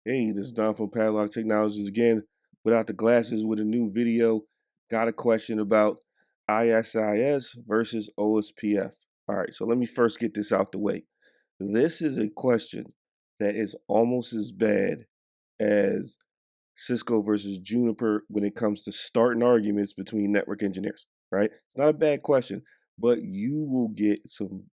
Hey, this is Don from Padlock Technologies again, without the glasses with a new video. Got a question about ISIS versus OSPF. All right, so let me first get this out the way. This is a question that is almost as bad as Cisco versus Juniper when it comes to starting arguments between network engineers, right? It's not a bad question, but you will get some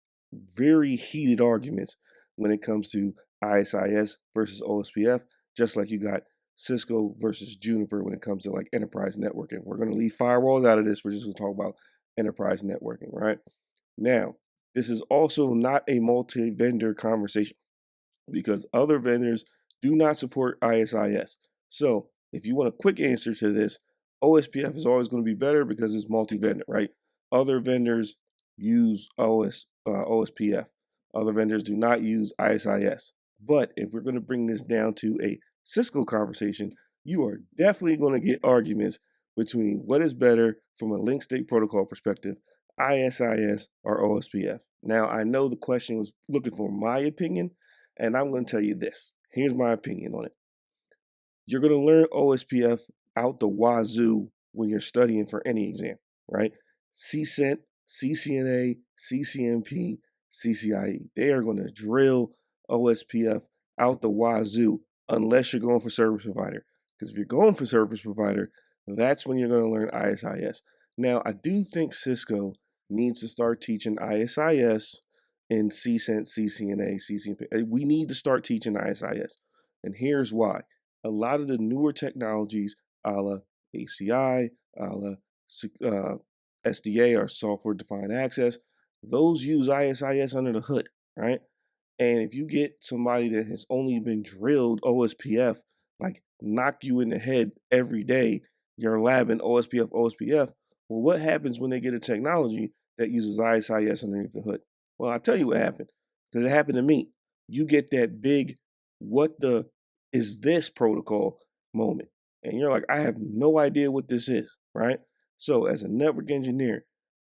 very heated arguments when it comes to ISIS versus OSPF, just like you got Cisco versus Juniper when it comes to like enterprise networking. We're going to leave firewalls out of this. We're just going to talk about enterprise networking, right? Now, this is also not a multi-vendor conversation because other vendors do not support ISIS. So if you want a quick answer to this, OSPF is always going to be better because it's multi-vendor, right? Other vendors use OSPF. Other vendors do not use ISIS. But if we're going to bring this down to a Cisco conversation, you are definitely going to get arguments between what is better from a link state protocol perspective, ISIS or OSPF. Now, I know the question was looking for my opinion, and I'm going to tell you this. Here's my opinion on it. You're going to learn OSPF out the wazoo when you're studying for any exam, right? CCENT, CCNA, CCNP, CCIE. They are going to drill OSPF out the wazoo unless you're going for service provider. Because if you're going for service provider, that's when you're going to learn ISIS. Now, I do think Cisco needs to start teaching ISIS in CCENT, CCNA, CCNP. We need to start teaching ISIS. And here's why. A lot of the newer technologies, a la ACI, a la SDA or software defined access, those use ISIS under the hood, right? And if you get somebody that has only been drilled OSPF, like knock you in the head every day, you're labbing OSPF, well, what happens when they get a technology that uses ISIS underneath the hood? Well, I'll tell you what happened, because it happened to me. You get that big, what the is this protocol moment. And you're like, I have no idea what this is, right? So as a network engineer,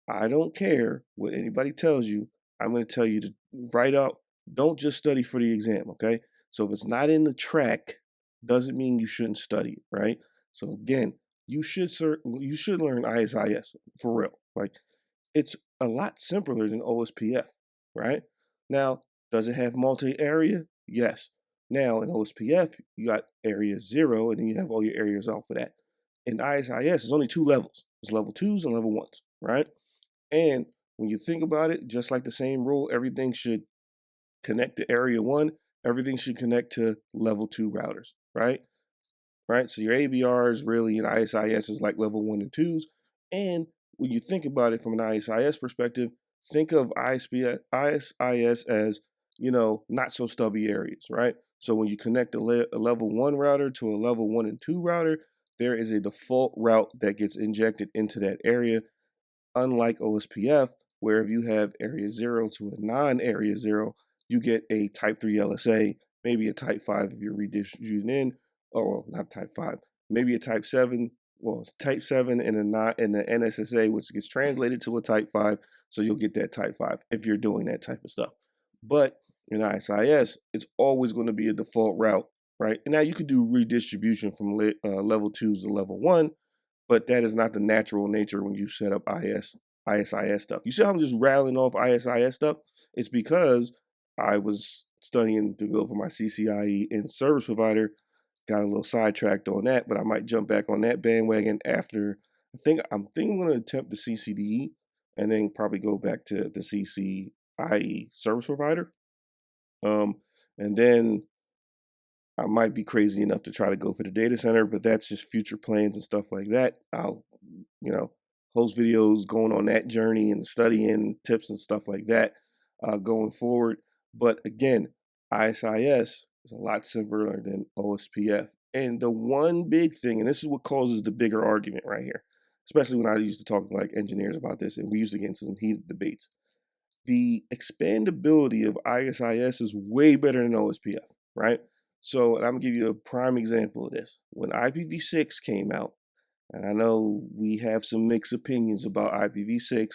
I don't care what anybody tells you. I'm going to tell you to write up. Don't just study for the exam, okay? So if it's not in the track, doesn't mean you shouldn't study it, right? So again, you should learn ISIS for real. Like it's a lot simpler than OSPF, right? Now, does it have multi-area? Yes. Now in OSPF, you got area 0, and then you have all your areas off of that. In ISIS, there's only 2 levels. It's level 2s and level 1s, right? And when you think about it, just like the same rule, everything should connect to area 1, everything should connect to level 2 routers, right? Right? So your ABRs really in ISIS is like level 1 and 2s. And when you think about it from an ISIS perspective, think of ISIS as, not so stubby areas, right? So when you connect a level 1 router to a level 1 and 2 router, there is a default route that gets injected into that area, unlike OSPF, where if you have area 0 to a non-area 0, you get a type 3 LSA, maybe a type 5 if you're redistributing in, or not type 5, maybe a type 7. Well, it's type 7 and a not in the NSSA, which gets translated to a type 5. So you'll get that type 5 if you're doing that type of stuff. But in ISIS, it's always going to be a default route, right? And now you could do redistribution from level 2s to level 1, but that is not the natural nature when you set up ISIS stuff. You see how I'm just rattling off ISIS stuff? It's because I was studying to go for my CCIE in service provider, got a little sidetracked on that, but I might jump back on that bandwagon after. I'm thinking I'm going to attempt the CCDE and then probably go back to the CCIE service provider. And then I might be crazy enough to try to go for the data center, but that's just future plans and stuff like that. I'll, host videos going on that journey and studying tips and stuff like that going forward. But again, ISIS is a lot simpler than OSPF. And the one big thing, and this is what causes the bigger argument right here, especially when I used to talk to like engineers about this, and we used to get into some heated debates. The expandability of ISIS is way better than OSPF, right? So, and I'm gonna give you a prime example of this. When IPv6 came out, and I know we have some mixed opinions about IPv6.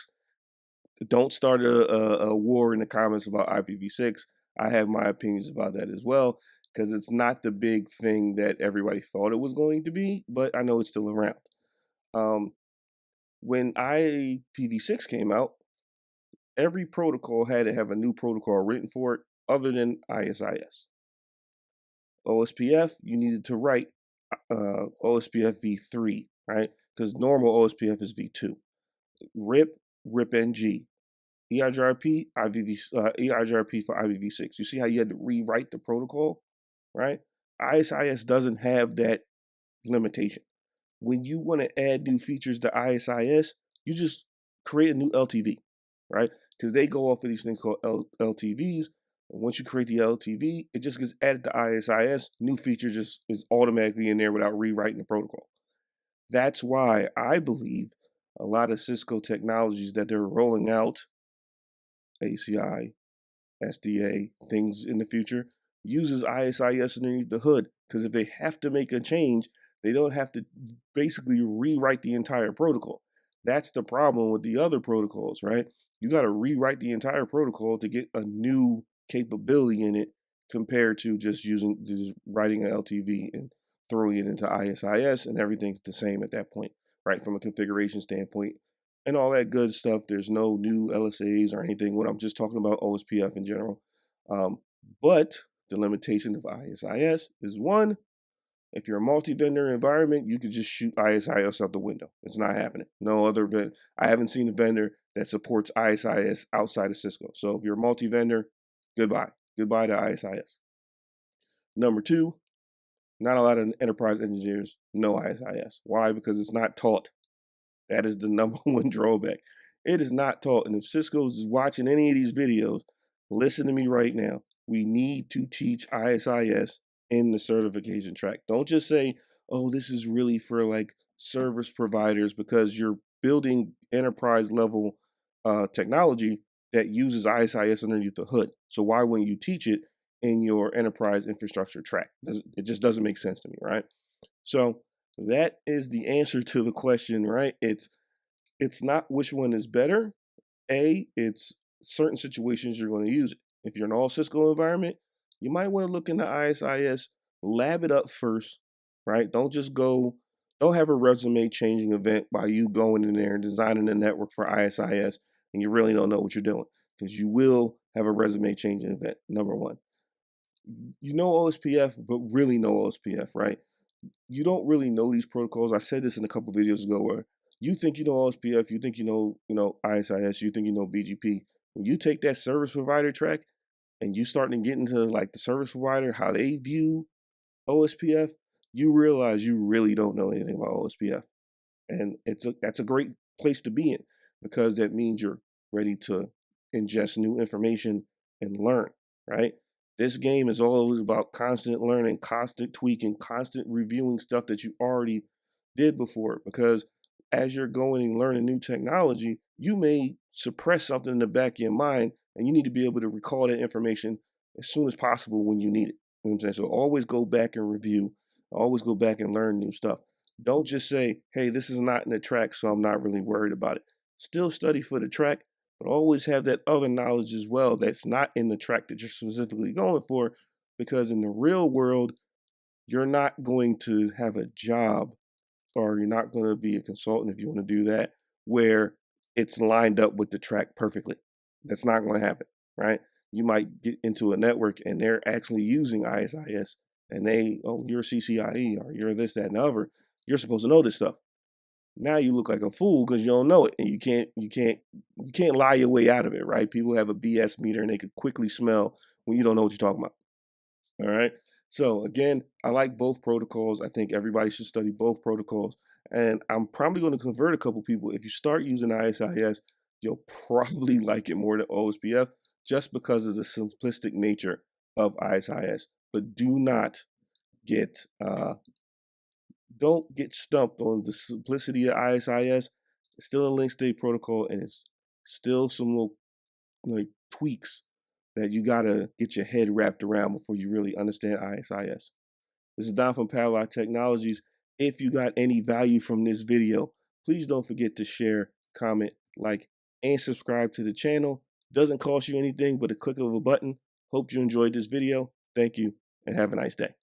Don't start a war in the comments about IPv6. I have my opinions about that as well, because it's not the big thing that everybody thought it was going to be, but I know it's still around. Um, when IPv6 came out, every protocol had to have a new protocol written for it other than ISIS. OSPF, you needed to write OSPF v3, right? Because normal OSPF is v2. RIP-NG. EIGRP, EIGRP for IPv6. You see how you had to rewrite the protocol, right? ISIS doesn't have that limitation. When you want to add new features to ISIS, you just create a new LTV, right? Because they go off of these things called LTVs. And once you create the LTV, it just gets added to ISIS. New feature just is automatically in there without rewriting the protocol. That's why I believe a lot of Cisco technologies that they're rolling out, ACI, SDA, things in the future, uses ISIS underneath the hood. Because if they have to make a change, they don't have to basically rewrite the entire protocol. That's the problem with the other protocols, right? You got to rewrite the entire protocol to get a new capability in it compared to just writing an LTV and throwing it into ISIS, and everything's the same at that point, right? From a configuration standpoint and all that good stuff. There's no new LSAs or anything. What I'm just talking about OSPF in general. Um, but the limitation of ISIS is one, if you're a multi-vendor environment, you could just shoot ISIS out the window. It's not happening. No other I haven't seen a vendor that supports ISIS outside of Cisco. So if you're a multi-vendor, goodbye. Goodbye to ISIS. Number two, not a lot of enterprise engineers know ISIS. Why? Because it's not taught. That is the number one drawback. It is not taught. And if Cisco is watching any of these videos, listen to me right now. We need to teach ISIS in the certification track. Don't just say, oh, this is really for like service providers, because you're building enterprise level technology that uses ISIS underneath the hood. So why wouldn't you teach it in your enterprise infrastructure track? It just doesn't make sense to me, right? So that is the answer to the question, right? It's not which one is better. It's certain situations you're going to use it. If you're in an all Cisco environment, you might want to look into ISIS, lab it up first, right? Don't have a resume changing event by you going in there and designing a network for ISIS and you really don't know what you're doing, because you will have a resume changing event, number one. You know OSPF, but really know OSPF, right? You don't really know these protocols. I said this in a couple videos ago, where you think you know OSPF, you think you know ISIS, you think you know BGP. When you take that service provider track and you starting to get into like the service provider, how they view OSPF, you realize you really don't know anything about OSPF. And that's a great place to be in, because that means you're ready to ingest new information and learn, right? This game is always about constant learning, constant tweaking, constant reviewing stuff that you already did before, because as you're going and learning new technology, you may suppress something in the back of your mind, and you need to be able to recall that information as soon as possible when you need it. You know what I'm saying? So always go back and review, always go back and learn new stuff. Don't just say, hey, this is not in the track, so I'm not really worried about it. Still study for the track, but always have that other knowledge as well that's not in the track that you're specifically going for, because in the real world, you're not going to have a job, or you're not going to be a consultant if you want to do that, where it's lined up with the track perfectly. That's not going to happen, right? You might get into a network and they're actually using ISIS, and oh, you're CCIE or you're this, that, and the other. You're supposed to know this stuff. Now you look like a fool because you don't know it, and you can't lie your way out of it, right? People have a BS meter and they can quickly smell when you don't know what you're talking about. All right. So again, I like both protocols. I think everybody should study both protocols. And I'm probably going to convert a couple people. If you start using ISIS, you'll probably like it more than OSPF, just because of the simplistic nature of ISIS. But get don't get stumped on the simplicity of ISIS. It's still a link state protocol, and it's still some little like tweaks that you gotta get your head wrapped around before you really understand ISIS. This is Don from Padlock Technologies. If you got any value from this video, please don't forget to share, comment, like, and subscribe to the channel. Doesn't cost you anything but a click of a button. Hope you enjoyed this video. Thank you. and have a nice day.